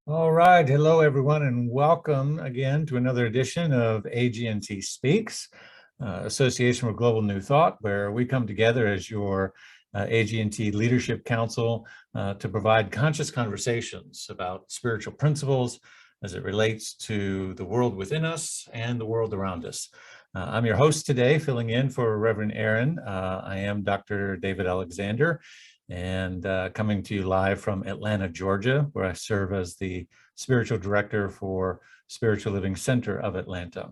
All right. Hello, everyone, and welcome again to another edition of AGNT Speaks, Association for Global New Thought, where we come together as your AGNT Leadership Council to provide conscious conversations about spiritual principles as it relates to the world within us and the world around us. I'm your host today, filling in for Reverend Erin. I am Dr. David Alexander, and coming to you live from Atlanta, Georgia, where I serve as the spiritual director for Spiritual Living Center of Atlanta.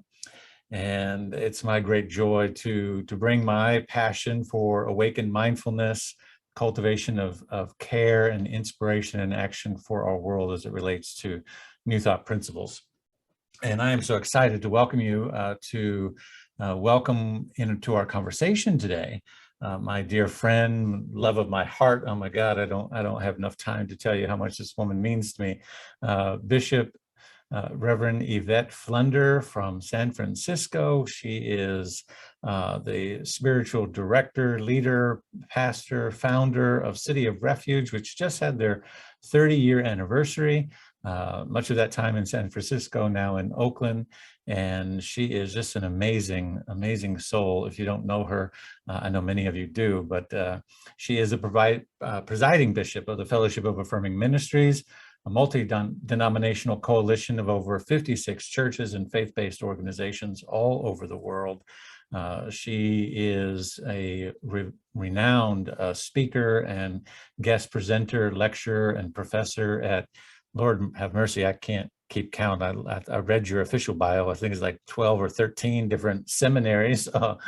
And it's my great joy to bring my passion for awakened mindfulness, cultivation of care and inspiration and action for our world as it relates to New Thought principles. And I am so excited to welcome you welcome into our conversation today. My dear friend, love of my heart. Oh my God, I don't have enough time to tell you how much this woman means to me. Bishop Reverend Yvette Flunder from San Francisco. She is the spiritual director, leader, pastor, founder of City of Refuge, which just had their 30-year anniversary. Much of that time in San Francisco, now in Oakland. And she is just an amazing, amazing soul. If you don't know her, I know many of you do, but she is a presiding bishop of the Fellowship of Affirming Ministries, a multi-denominational coalition of over 56 churches and faith-based organizations all over the world. She is a renowned speaker and guest presenter, lecturer, and professor at, Lord have mercy, I can't keep count. I read your official bio. I think it's like 12 or 13 different seminaries all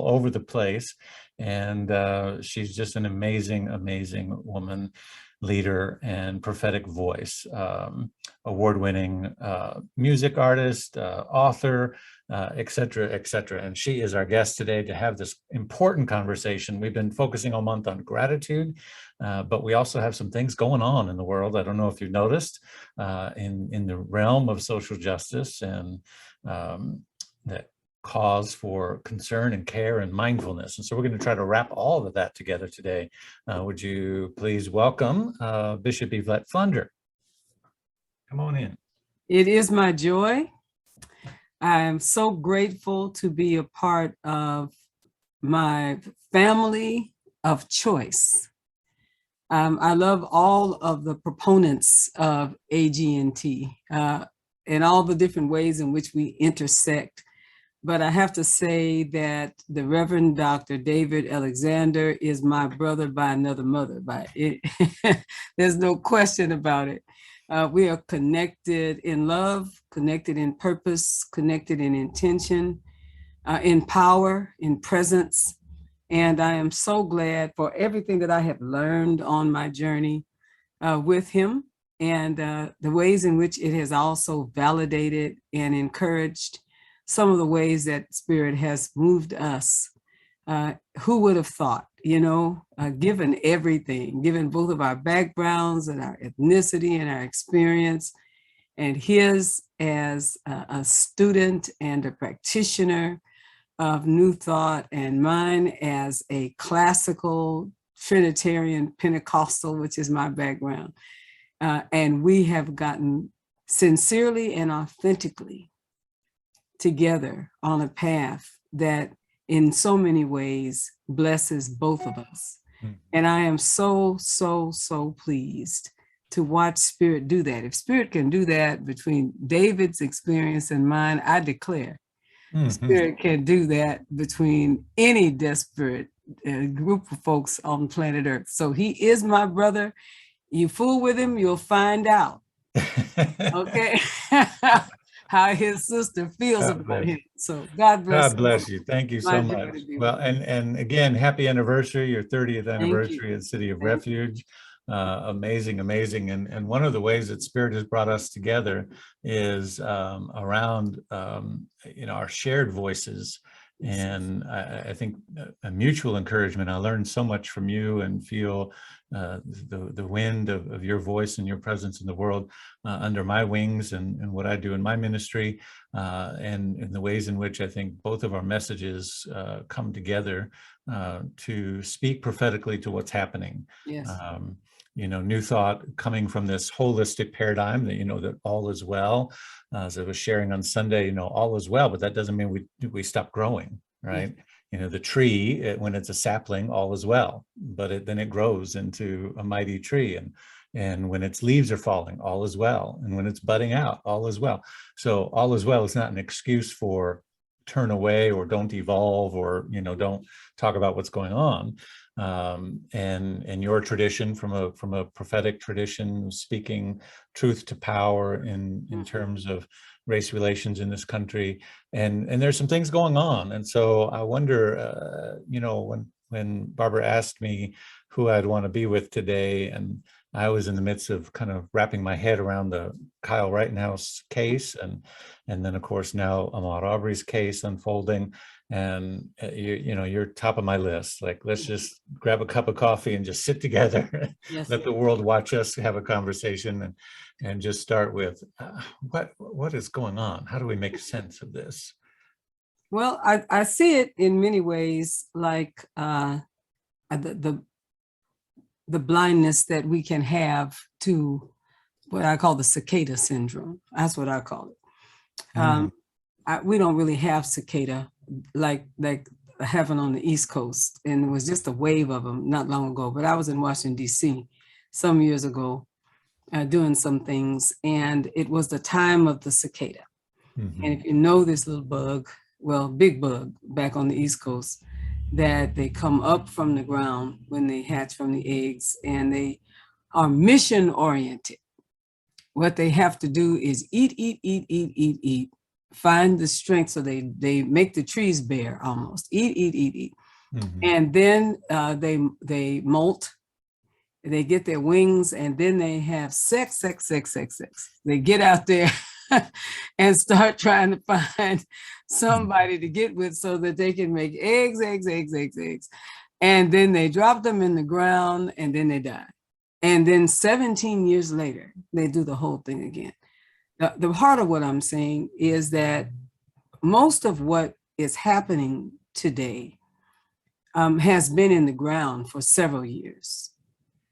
over the place. And she's just an amazing, amazing woman, leader, and prophetic voice, award-winning music artist, author, et cetera, et cetera. And she is our guest today to have this important conversation. We've been focusing all month on gratitude, but we also have some things going on in the world. I don't know if you've noticed in the realm of social justice and that cause for concern and care and mindfulness. And so we're going to try to wrap all of that together today. Would you please welcome Bishop Yvette Flunder? Come on in. It is my joy. I am so grateful to be a part of my family of choice. I love all of the proponents of AGNT and all the different ways in which we intersect. But I have to say that the Reverend Dr. David Alexander is my brother by another mother. There's no question about it. We are connected in love, connected in purpose, connected in intention, in power, in presence. And I am so glad for everything that I have learned on my journey with him and the ways in which it has also validated and encouraged some of the ways that Spirit has moved us. Who would have thought, given everything, given both of our backgrounds and our ethnicity and our experience, and his as a student and a practitioner of New Thought, and mine as a classical Trinitarian Pentecostal, which is my background. And we have gotten sincerely and authentically together on a path that in so many ways blesses both of us. And I am so, so, so pleased to watch Spirit do that. If Spirit can do that between David's experience and mine, I declare Spirit can do that between any desperate group of folks on planet Earth. So he is my brother. You fool with him, you'll find out. Okay. How his sister feels about him. So God bless. God bless you. Thank you so much. Well, and again, happy anniversary, your 30th anniversary at City of Refuge. Amazing, amazing. And one of the ways that Spirit has brought us together is around, our shared voices. And I think a mutual encouragement. I learned so much from you and feel the wind of your voice and your presence in the world under my wings and what I do in my ministry, and in the ways in which I think both of our messages come together to speak prophetically to what's happening. Yes. New thought coming from this holistic paradigm that, that all is well. As I was sharing on Sunday, all is well, but that doesn't mean we stop growing, right? Yes. The tree, when it's a sapling, all is well, but then it grows into a mighty tree. And when its leaves are falling, all is well. And when it's budding out, all is well. So all is well is not an excuse for turn away or don't evolve or, don't talk about what's going on. And your tradition from a prophetic tradition, speaking truth to power in terms of race relations in this country, and there's some things going on. And so I wonder, when Barbara asked me who I'd want to be with today, and I was in the midst of kind of wrapping my head around the Kyle Rittenhouse case, and then of course now Ahmaud Arbery's case unfolding. And you're top of my list. Like, let's just grab a cup of coffee and just sit together. Yes. Let the world watch us have a conversation and just start with what is going on? How do we make sense of this? Well, I see it in many ways like the blindness that we can have to what I call the Cicada Syndrome. That's what I call it. We don't really have cicada like heaven on the East Coast, and it was just a wave of them not long ago. But I was in Washington, D.C. some years ago doing some things, and it was the time of the cicada. Mm-hmm. And if you know this little bug, well, big bug back on the East Coast, that they come up from the ground when they hatch from the eggs, and they are mission oriented. What they have to do is eat, find the strength, so they make the trees bare almost. Eat. Mm-hmm. And then they molt, they get their wings, and then they have sex. They get out there and start trying to find somebody to get with so that they can make eggs. And then they drop them in the ground, and then they die. And then 17 years later, they do the whole thing again. The heart of what I'm saying is that most of what is happening today has been in the ground for several years.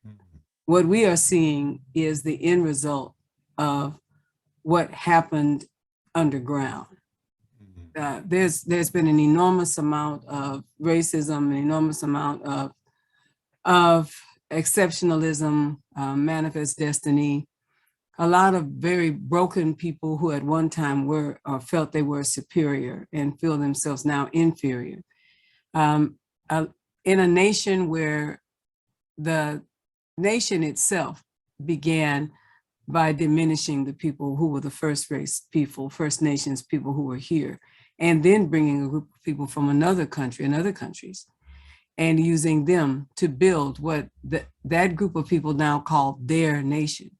Mm-hmm. What we are seeing is the end result of what happened underground. Mm-hmm. There's been an enormous amount of racism, an enormous amount of exceptionalism, manifest destiny. A lot of very broken people who at one time were or felt they were superior and feel themselves now inferior. In a nation where the nation itself began by diminishing the people who were the first race people, First Nations people who were here, and then bringing a group of people from another country and other countries, and using them to build what that group of people now call their nation.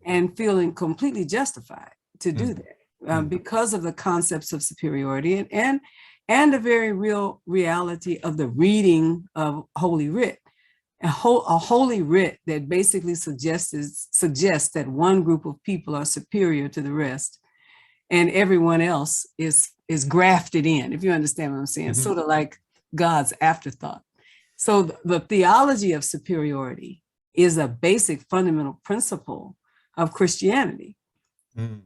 And feeling completely justified to do that because of the concepts of superiority and a very real reality of the reading of Holy Writ, a Holy Writ that basically suggests that one group of people are superior to the rest, and everyone else is grafted in. If you understand what I'm saying, mm-hmm. Sort of like God's afterthought. So the theology of superiority is a basic fundamental principle of Christianity,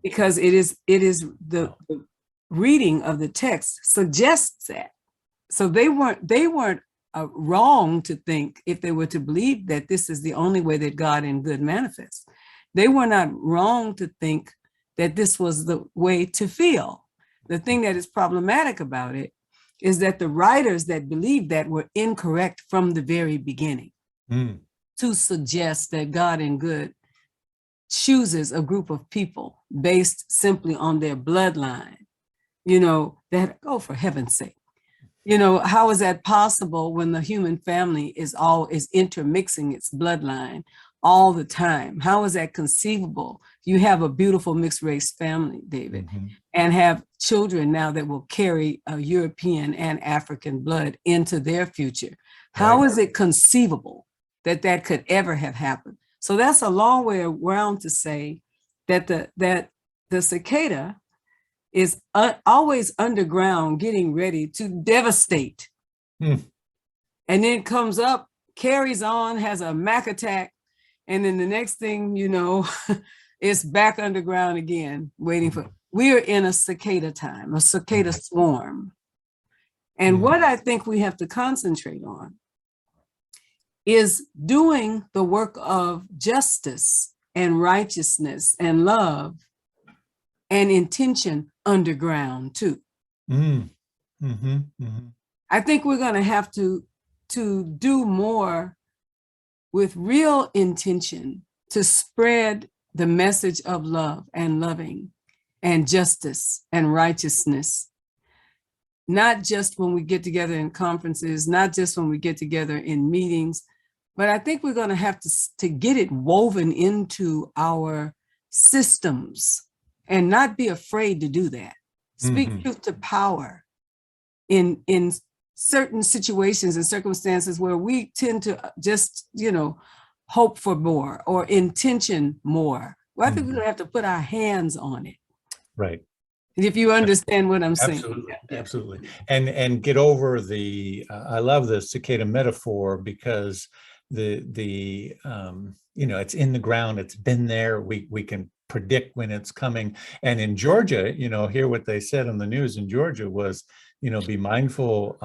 because it is the reading of the text suggests that. So they weren't wrong to think, if they were to believe that this is the only way that God in good manifests. They were not wrong to think that this was the way to feel. The thing that is problematic about it is that the writers that believed that were incorrect from the very beginning to suggest that God in good chooses a group of people based simply on their bloodline, that, oh, for heaven's sake, how is that possible when the human family is intermixing its bloodline all the time? How is that conceivable? You have a beautiful mixed race family, David, mm-hmm. and have children now that will carry European and African blood into their future. How is it conceivable that could ever have happened. So that's a long way around to say that the cicada is always underground, getting ready to devastate. Mm. And then comes up, carries on, has a Mac attack. And then the next thing you know, it's back underground again, waiting for, we are in a cicada time, a cicada swarm. And what I think we have to concentrate on is doing the work of justice and righteousness and love and intention underground too. I think we're going to have to do more with real intention to spread the message of love and loving and justice and righteousness, not just when we get together in conferences, not just when we get together in meetings, but I think we're going to have to get it woven into our systems and not be afraid to do that. Speak truth to power in certain situations and circumstances where we tend to just, hope for more or intention more. Well, I think we're going to have to put our hands on it. Right. If you understand what I'm saying. Absolutely, absolutely. And get over the, I love the cicada metaphor because it's in the ground, it's been there, we can predict when it's coming. And in Georgia, hear what they said on the news in Georgia was, be mindful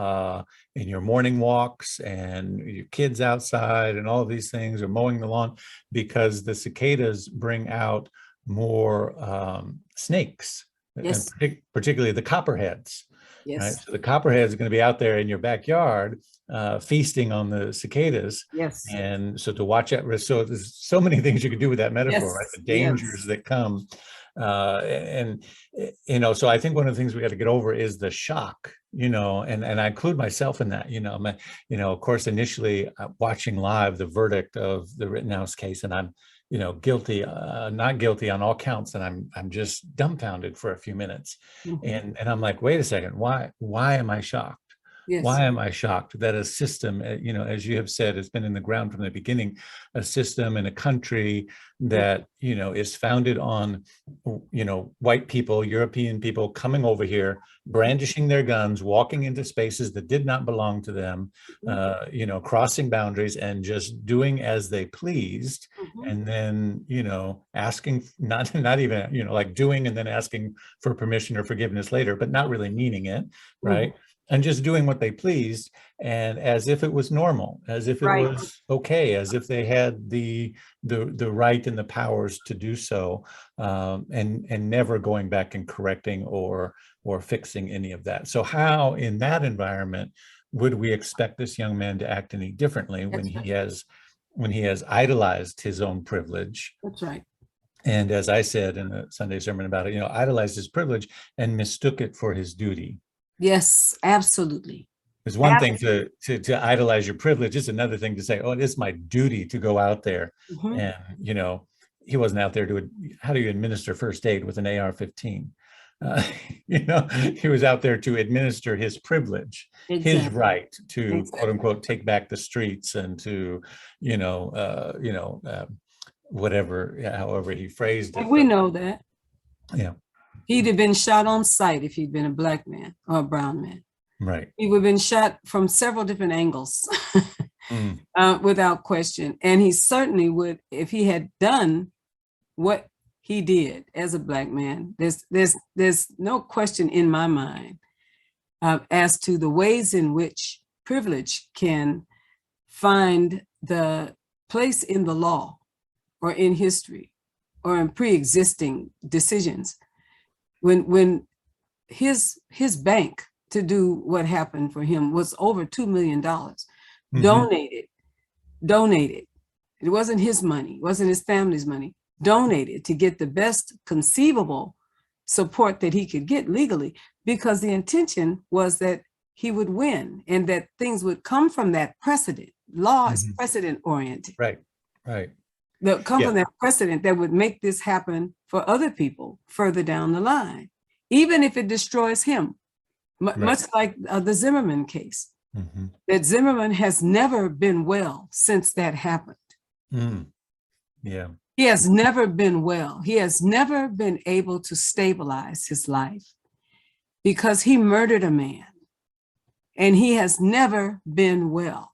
in your morning walks and your kids outside and all of these things, or mowing the lawn, because the cicadas bring out more snakes. Yes. And particularly the copperheads. Yes. Right? So the copperheads are going to be out there in your backyard feasting on the cicadas. Yes. And so to watch out, so there's so many things you could do with that metaphor, right? The dangers that come. So I think one of the things we got to get over is the shock, and I include myself in that, of course, initially watching live the verdict of the Rittenhouse case, and I'm, guilty, not guilty on all counts. And I'm just dumbfounded for a few minutes. And I'm like, wait a second, why am I shocked? Yes. Why am I shocked that a system, as you have said, has been in the ground from the beginning, a system in a country that, is founded on, white people, European people coming over here, brandishing their guns, walking into spaces that did not belong to them, crossing boundaries and just doing as they pleased. And then, asking, not even, like doing and then asking for permission or forgiveness later, but not really meaning it, right? And just doing what they pleased, and as if it was normal, as if it was okay, as if they had the right and the powers to do so, and never going back and correcting or fixing any of that. So how in that environment would we expect this young man to act any differently when he has idolized his own privilege? That's right. And as I said in the Sunday sermon about it, idolized his privilege and mistook it for his duty. Yes, absolutely. It's one thing to idolize your privilege. It's another thing to say, oh, it is my duty to go out there. And, he wasn't out there how do you administer first aid with an AR-15? He was out there to administer his privilege, his right to quote unquote, take back the streets and to, however he phrased it. We know that. Yeah. He'd have been shot on sight if he'd been a black man or a brown man. Right. He would have been shot from several different angles, without question. And he certainly would, if he had done what he did as a black man. There's no question in my mind as to the ways in which privilege can find the place in the law or in history or in pre-existing decisions. When his bank to do what happened for him was over $2 million donated. It wasn't his money, it wasn't his family's money, donated to get the best conceivable support that he could get legally, because the intention was that he would win and that things would come from that precedent. Law is precedent oriented. Right. They'll come from that precedent that would make this happen for other people further down the line, even if it destroys him, much like the Zimmerman case. Mhm. that Zimmerman has never been well since that happened. Mm. Yeah. He has never been well. He has never been able to stabilize his life because he murdered a man and he has never been well.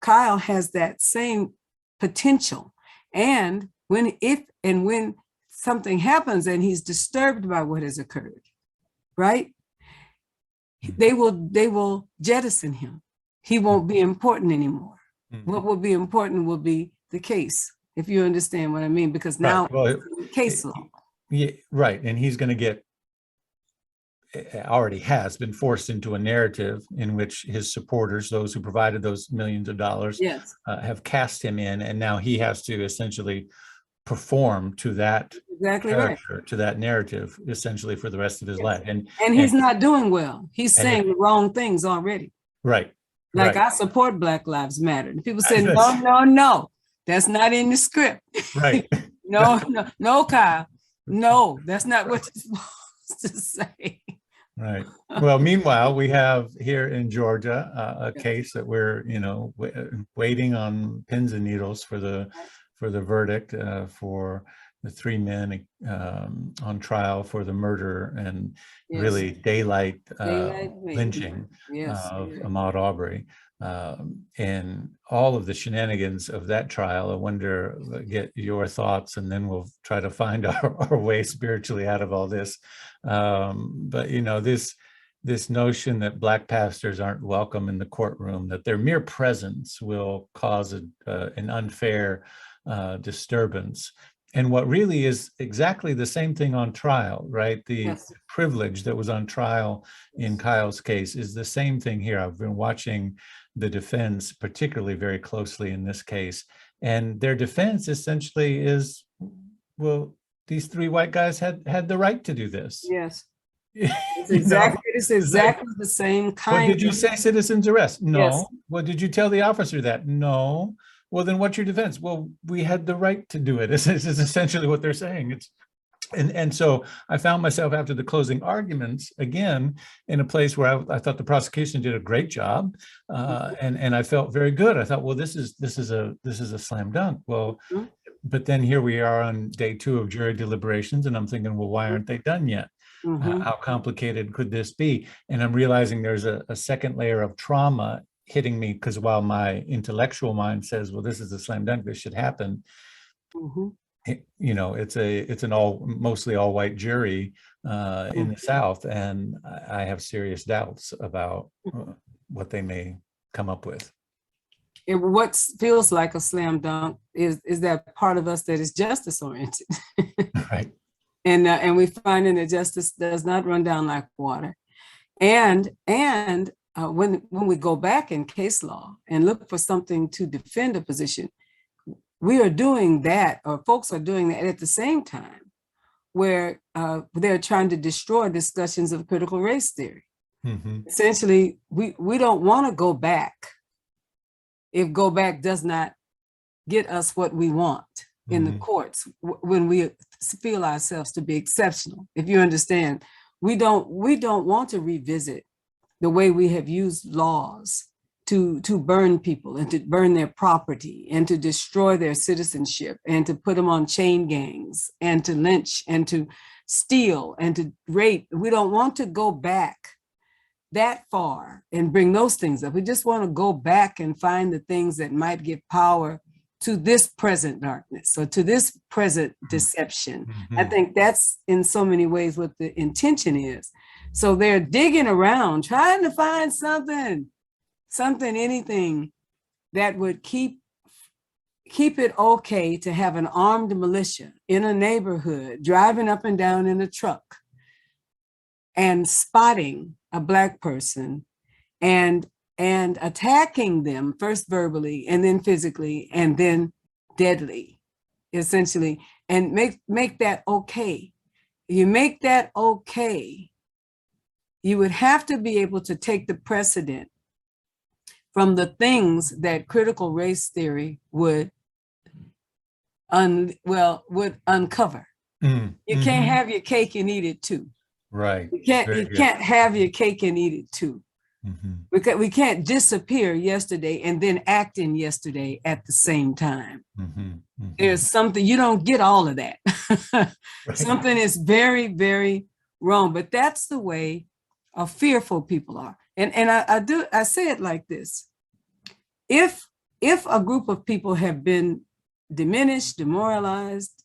Kyle has that same potential. And when something happens and he's disturbed by what has occurred, right? They will jettison him. He won't be important anymore. Mhm. What will be important will be the case, if you understand what I mean, because now Right. Well, case law. Yeah, right. And he's going to get, already has been forced into a narrative in which his supporters, those who provided those millions of dollars, Yes, have cast him in. And now he has to essentially perform to that exactly right. character, to that narrative, essentially for the rest of his life. And he's not doing well. He's saying the wrong things already. Right. Like, right. I support Black Lives Matter. And people say, no, that's not in the script. Right. No, Kyle. No, that's not what you're supposed to say. Right. Well, meanwhile, we have here in Georgia a case that we're, waiting on pins and needles for the verdict for the 3 men on trial for the murder and really daylight lynching of Ahmaud Arbery. And all of the shenanigans of that trial. I wonder, get your thoughts, and then we'll try to find our way spiritually out of all this. But this notion that Black pastors aren't welcome in the courtroom, that their mere presence will cause an unfair disturbance. And what really is exactly the same thing on trial, right? The privilege that was on trial in Kyle's case is the same thing here. I've been watching the defense particularly very closely in this case. And their defense essentially is, well, these 3 white guys had the right to do this. Yes. It's exactly the same kind. Well, did you say citizen's arrest? No. Yes. Well, did you tell the officer that? No. Well, then what's your defense? Well, we had the right to do it. This is essentially what they're saying. And so I found myself after the closing arguments again in a place where I thought the prosecution did a great job, and I felt very good. I thought, well, this is a slam dunk. Well, but then here we are on day 2 of jury deliberations, and I'm thinking, well, why aren't they done yet? How complicated could this be? And I'm realizing there's a second layer of trauma hitting me, because while my intellectual mind says, well, this is a slam dunk, this should happen. It's an mostly all white jury in the South, and I have serious doubts about what they may come up with. And what feels like a slam dunk is that part of us that is justice oriented. Right. And we find that justice does not run down like water. And when we go back in case law and look for something to defend a position, we are doing that, or folks are doing that at the same time, where they're trying to destroy discussions of critical race theory. Essentially, we don't want to go back if go back does not get us what we want in the courts when we feel ourselves to be exceptional. If you understand, we don't want to revisit the way we have used laws to burn people and to burn their property and to destroy their citizenship and to put them on chain gangs and to lynch and to steal and to rape. We don't want to go back that far and bring those things up. We just want to go back and find the things that might give power to this present darkness or to this present deception. I think that's in so many ways what the intention is. So they're digging around, trying to find something, anything that would keep it okay to have an armed militia in a neighborhood driving up and down in a truck and spotting a Black person and attacking them first verbally and then physically and then deadly, essentially, and make that okay. You make that okay, you would have to be able to take the precedent from the things that critical race theory would uncover. You can't have your cake and eat it too. Right. You can't have your cake and eat it too. We can't disappear yesterday and then act in yesterday at the same time. There's something, you don't get all of that. Right. Something is very, very wrong, but that's the way fearful people are. And I say it like this. If a group of people have been diminished, demoralized,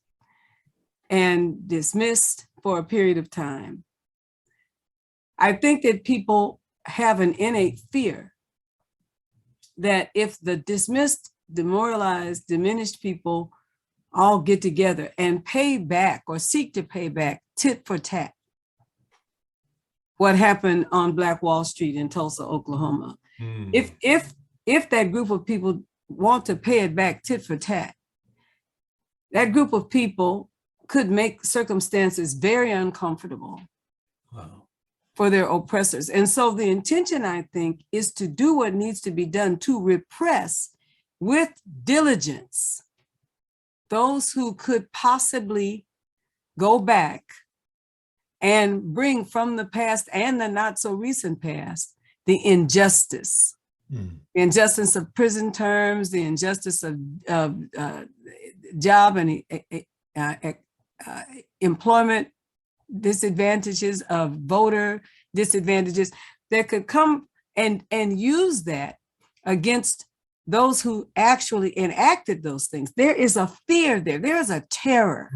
and dismissed for a period of time, I think that people have an innate fear that if the dismissed, demoralized, diminished people all get together and pay back or seek to pay back tit for tat what happened on Black Wall Street in Tulsa, Oklahoma. If that group of people want to pay it back tit for tat, that group of people could make circumstances very uncomfortable. Wow. For their oppressors. And so the intention, I think, is to do what needs to be done to repress with diligence those who could possibly go back and bring from the past and the not so recent past the injustice. The injustice of prison terms, the injustice of job and employment disadvantages, of voter disadvantages that could come and use that against those who actually enacted those things. There is a fear there. There is a terror.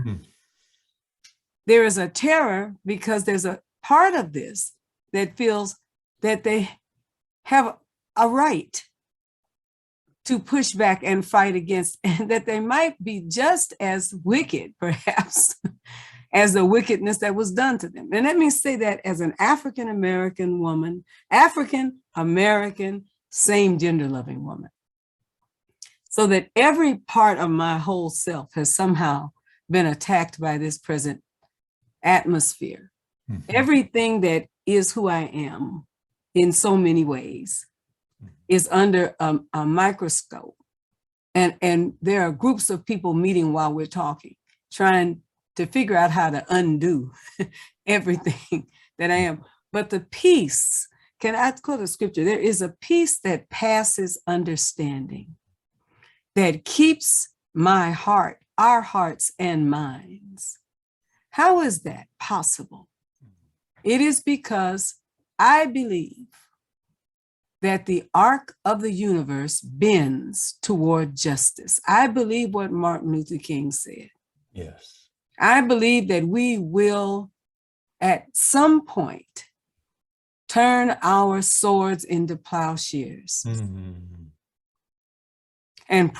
There is a terror because there's a part of this that feels that they have a right to push back and fight against, and that they might be just as wicked, perhaps, as the wickedness that was done to them. And let me say that as an African-American woman, African-American, same gender-loving woman, so that every part of my whole self has somehow been attacked by this present atmosphere. Everything that is who I am in so many ways is under a microscope. And there are groups of people meeting while we're talking, trying to figure out how to undo everything that I am. But the peace, can I quote a scripture? There is a peace that passes understanding, that keeps my heart, our hearts and minds. How is that possible? It is because I believe that the arc of the universe bends toward justice. I believe what Martin Luther King said. Yes. I believe that we will, at some point, turn our swords into plowshares and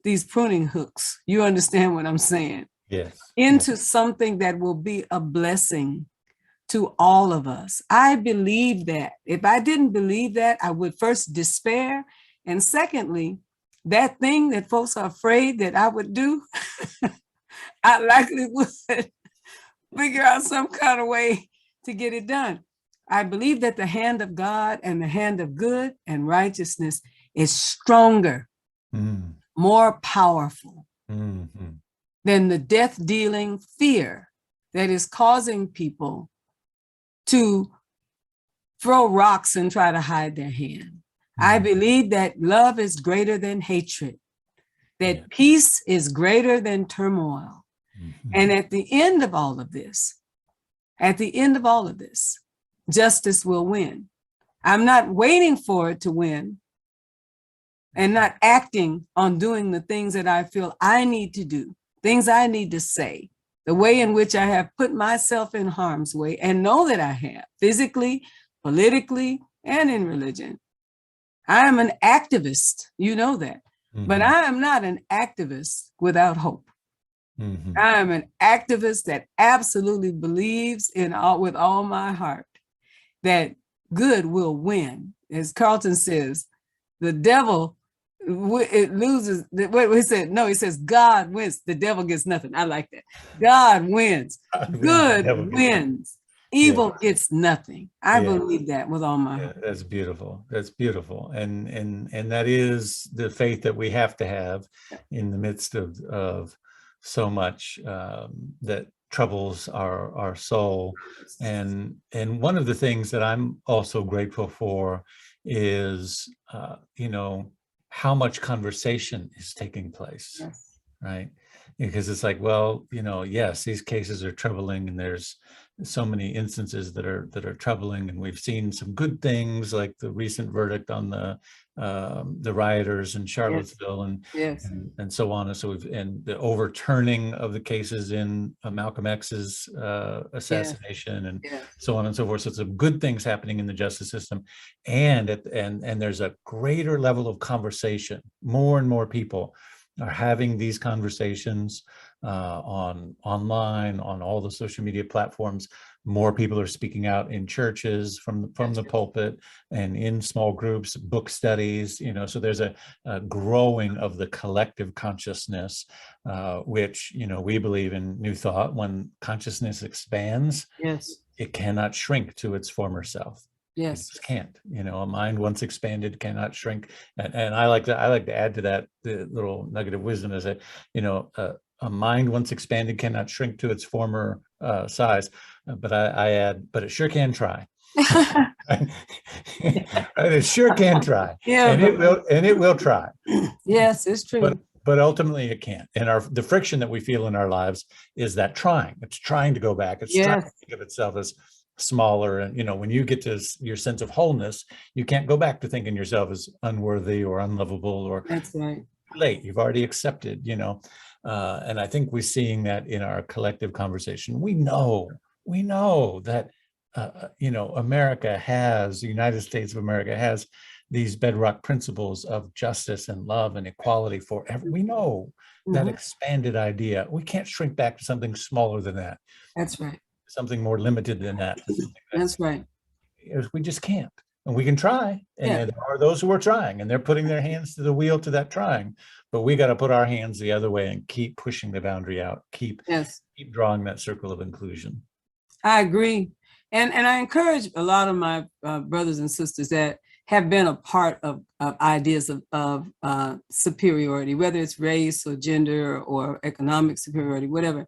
these pruning hooks, you understand what I'm saying? Yes. Into something that will be a blessing to all of us. I believe that. If I didn't believe that, I would first despair. And secondly, that thing that folks are afraid that I would do, I likely would figure out some kind of way to get it done. I believe that the hand of God and the hand of good and righteousness is stronger, more powerful than the death-dealing fear that is causing people to throw rocks and try to hide their hand. I believe that love is greater than hatred, that peace is greater than turmoil. And at the end of all of this, justice will win. I'm not waiting for it to win and not acting on doing the things that I feel I need to do, things I need to say, the way in which I have put myself in harm's way and know that I have, physically, politically, and in religion. I am an activist, you know that, but I am not an activist without hope. I am an activist that absolutely believes with all my heart that good will win. As Carlton says, the devil it loses. What he said? No, he says God wins. The devil gets nothing. I like that. God wins. Good wins. Evil gets nothing. I believe that with all my heart. That's beautiful. That's beautiful. And that is the faith that we have to have in the midst of so much that troubles our soul. And one of the things that I'm also grateful for is, how much conversation is taking place, Yes. right? Because it's like, well, yes, these cases are troubling, and there's so many instances that are troubling, and we've seen some good things, like the recent verdict on the rioters in Charlottesville, Yes. and so on, and so and the overturning of the cases in Malcolm X's assassination, and Yes. so on and so forth. So some good things happening in the justice system, and there's a greater level of conversation. More and more people are having these conversations online, on all the social media platforms. More people are speaking out in churches, from the pulpit, and in small groups, book studies. So there's a growing of the collective consciousness, which we believe in New Thought. When consciousness expands, Yes. it cannot shrink to its former self. Yes. It just can't. A mind once expanded cannot shrink. And I like to add to that the little nugget of wisdom is that, a mind once expanded cannot shrink to its former size. But I add, but it sure can try. It sure can try. Yeah, and it will try. Yes, it's true. But ultimately it can't. And the friction that we feel in our lives is that trying. It's trying to go back. It's trying to think of itself as smaller. And when you get to your sense of wholeness, you can't go back to thinking yourself as unworthy or unlovable or That's right. late. You've already accepted, and I think we're seeing that in our collective conversation. We know that the United States of America has these bedrock principles of justice and love and equality for everyone. We know that expanded idea. We can't shrink back to something smaller than that. That's right. Something more limited than that. That's right. We just can't. And we can try. And there are those who are trying, and they're putting their hands to the wheel to that trying. But we got to put our hands the other way and keep pushing the boundary out. Keep drawing that circle of inclusion. I agree. And I encourage a lot of my brothers and sisters that have been a part of ideas of superiority, whether it's race or gender or economic superiority, whatever.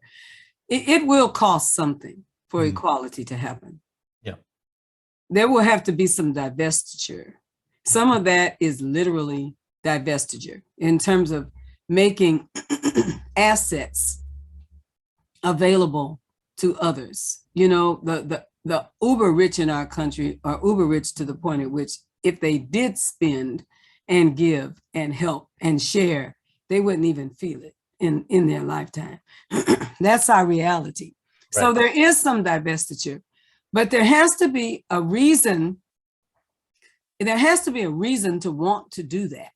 It will cost something for equality to happen. Yeah. There will have to be some divestiture. Some of that is literally divestiture in terms of making assets available to others. The uber rich in our country are uber rich to the point at which if they did spend and give and help and share, they wouldn't even feel it in their lifetime. That's our reality. Right. So there is some divestiture, but there has to be a reason. There has to be a reason to want to do that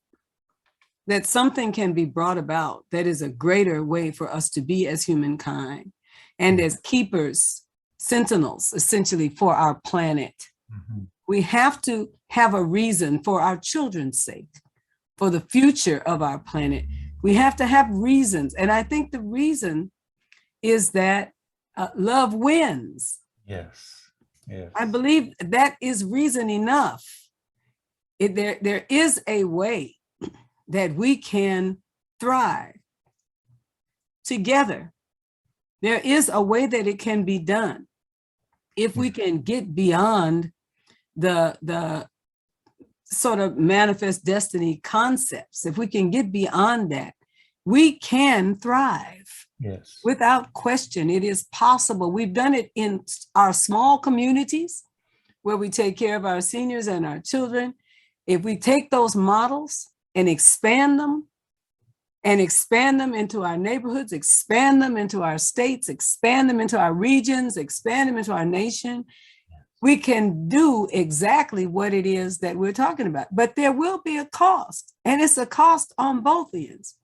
something can be brought about that is a greater way for us to be as humankind and as keepers, sentinels, essentially, for our planet. Mm-hmm. We have to have a reason for our children's sake, for the future of our planet. We have to have reasons. And I think the reason is that love wins. Yes. Yes. I believe that is reason enough. There is a way that we can thrive together. There is a way that it can be done. If we can get beyond the sort of manifest destiny concepts, if we can get beyond that, we can thrive. Yes. Without question, it is possible. We've done it in our small communities where we take care of our seniors and our children. If we take those models and expand them into our neighborhoods, expand them into our states, expand them into our regions, expand them into our nation, we can do exactly what it is that we're talking about. But there will be a cost, and it's a cost on both ends.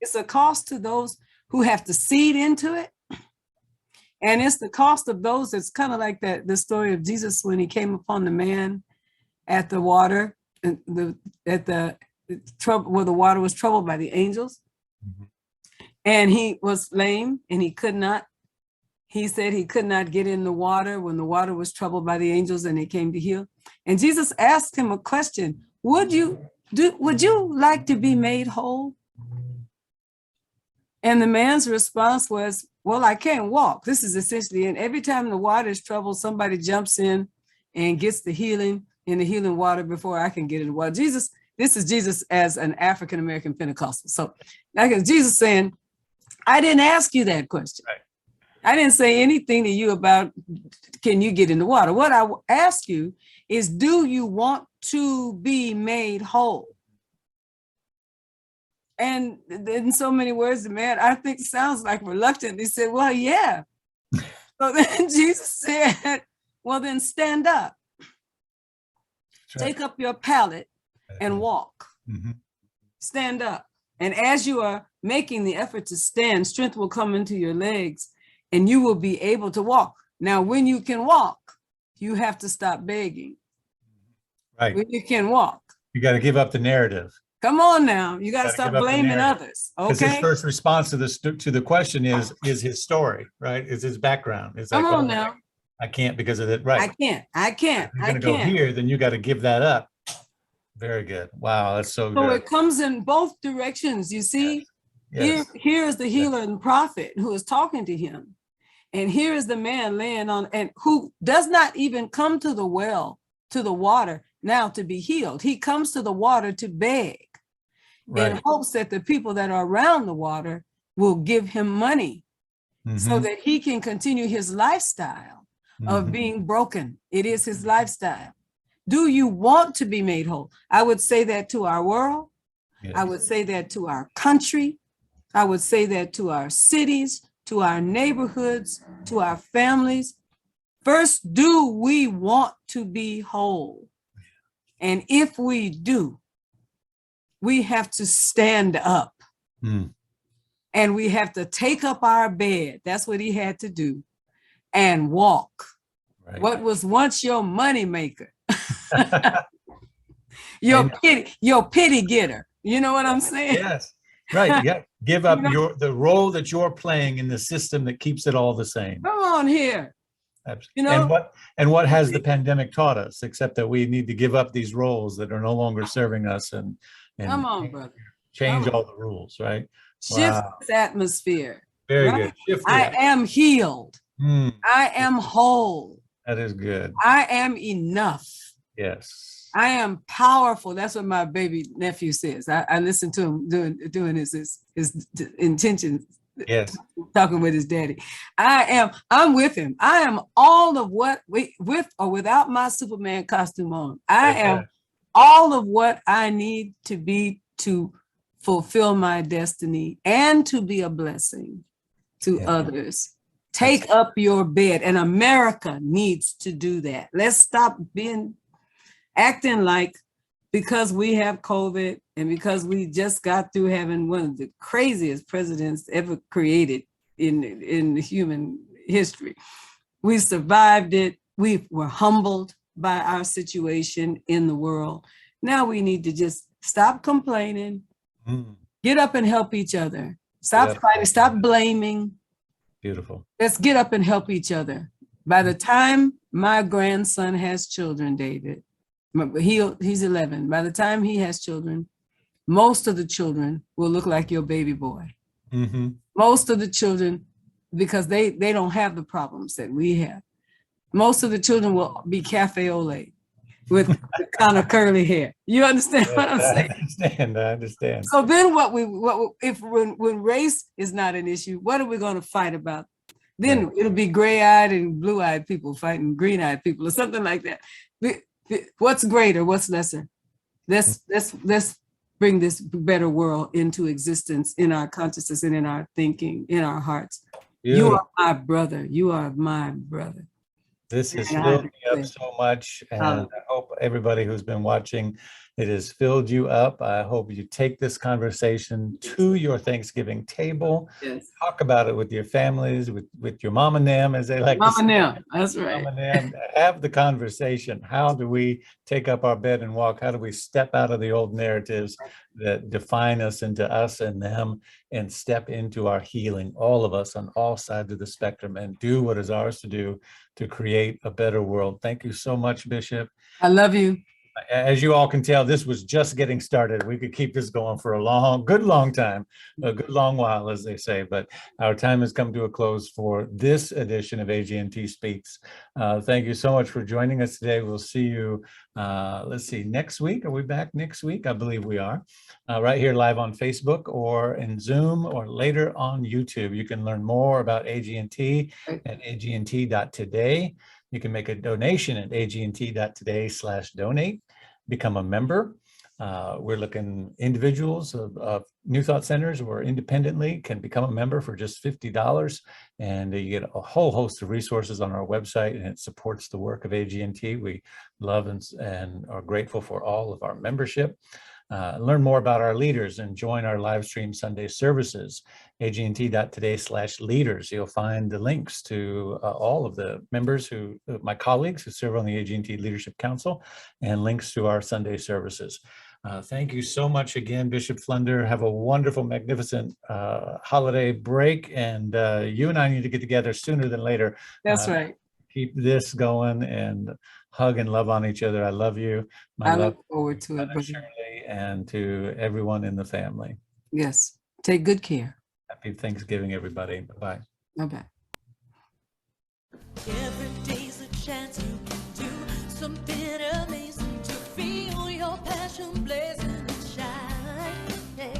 It's a cost to those who have to seed into it. And it's the cost of those. It's kind of like the story of Jesus when he came upon the man at the water, at the trouble where the water was troubled by the angels. Mm-hmm. And he was lame and he said he could not get in the water when the water was troubled by the angels and they came to heal. And Jesus asked him a question: would you like to be made whole? And the man's response was, well, I can't walk. This is essentially, and every time the water is troubled, somebody jumps in and gets the healing in the healing water before I can get in the water. Jesus, this is Jesus as an African-American Pentecostal. So like Jesus saying, I didn't ask you that question. Right. I didn't say anything to you about, can you get in the water? What I ask you is, do you want to be made whole? And in so many words, the man, I think sounds like reluctantly said, well, yeah. So then Jesus said, well, then stand up. Right. Take up your pallet and walk. Mm-hmm. Stand up. And as you are making the effort to stand, strength will come into your legs and you will be able to walk. Now, when you can walk, you have to stop begging. Right. When you can walk. You got to give up the narrative. Come on now. You got to stop blaming others. Okay. Because his first response to the question is his story, right? Is his background. It's Come like, on now. I can't because of it. Right. I can't. If you're going to go here, then you got to give that up. Very good. Wow. That's so good. So it comes in both directions. You see, yes. Here is the healer and prophet who is talking to him. And here is the man laying on, and who does not even come to the well, to the water now to be healed. He comes to the water to beg. Right. In hopes that the people that are around the water will give him money so that he can continue his lifestyle of being broken. It is his lifestyle. Do you want to be made whole? I would say that to our world. Yes. I would say that to our country. I would say that to our cities, to our neighborhoods, to our families. First, do we want to be whole? And if we do, we have to stand up and we have to take up our bed. That's what he had to do and walk. Right. What was once your money maker, your pity getter. You know what I'm saying? Yes. Right. Yeah. Give up the role that you're playing in the system that keeps it all the same. Come on here. Absolutely. You know, and what has the pandemic taught us, except that we need to give up these roles that are no longer serving us and come on, brother. Change all the rules, right? Shift this atmosphere. Very good. Shift I am healed. I am whole. That is good. I am enough. Yes. I am powerful. That's what my baby nephew says. I listen to him doing his intentions. Yes. Talking with his daddy. I'm with him. I am all of what, with or without my Superman costume on. I am all of what I need to be to fulfill my destiny and to be a blessing to others. Take up your bed, and America needs to do that. Let's stop acting like because we have COVID and because we just got through having one of the craziest presidents ever created in human history. We survived it. We were humbled by our situation in the world. Now we need to just stop complaining, get up and help each other. Stop fighting, stop blaming. Beautiful. Let's get up and help each other. By the time my grandson has children, David, he's 11. By the time he has children, most of the children will look like your baby boy. Most of the children, because they don't have the problems that we have. Most of the children will be cafe au lait with kind of curly hair. You understand what I'm saying? I understand. So then when race is not an issue, what are we going to fight about? Then it'll be gray-eyed and blue-eyed people fighting green-eyed people or something like that. What's greater? What's lesser? Let's bring this better world into existence in our consciousness and in our thinking, in our hearts. You are my brother. You are my brother. This has filled me up so much, and I hope everybody who's been watching, it has filled you up. I hope you take this conversation to your Thanksgiving table. Yes. Talk about it with your families, with your mom and them, as they like to say. Mom and them, that's right. Mom and them. Have the conversation. How do we take up our bed and walk? How do we step out of the old narratives that define us into us and them and step into our healing, all of us on all sides of the spectrum, and do what is ours to do to create a better world. Thank you so much, Bishop. I love you. As you all can tell, this was just getting started. We could keep this going for a good long time, a good long while, as they say, but our time has come to a close for this edition of AGNT Speaks. Thank you so much for joining us today. We'll see you, let's see, next week. Are we back next week? I believe we are. Right here live on Facebook or in Zoom or later on YouTube. You can learn more about AGNT at agnt.today. You can make a donation at agnt.today/donate, become a member. We're looking individuals of New Thought Centers or independently can become a member for just $50. And you get a whole host of resources on our website, and it supports the work of AGNT. We love and are grateful for all of our membership. Learn more about our leaders and join our live stream Sunday services, agnt.today/leaders. You'll find the links to all of the members my colleagues who serve on the AGNT Leadership Council, and links to our Sunday services. Thank you so much again, Bishop Flunder. Have a wonderful, magnificent holiday break. And you and I need to get together sooner than later. That's right. Keep this going and hug and love on each other. I love you. I look forward to it. Shirley, and to everyone in the family. Yes. Take good care. Happy Thanksgiving, everybody. Bye-bye. Bye-bye. Every day's a chance you can do something amazing to feel your passion blazing and shine. Hey.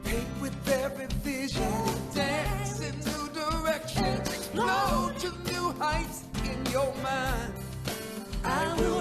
Paint with every vision, dance in new directions, explode to new heights in your mind. I will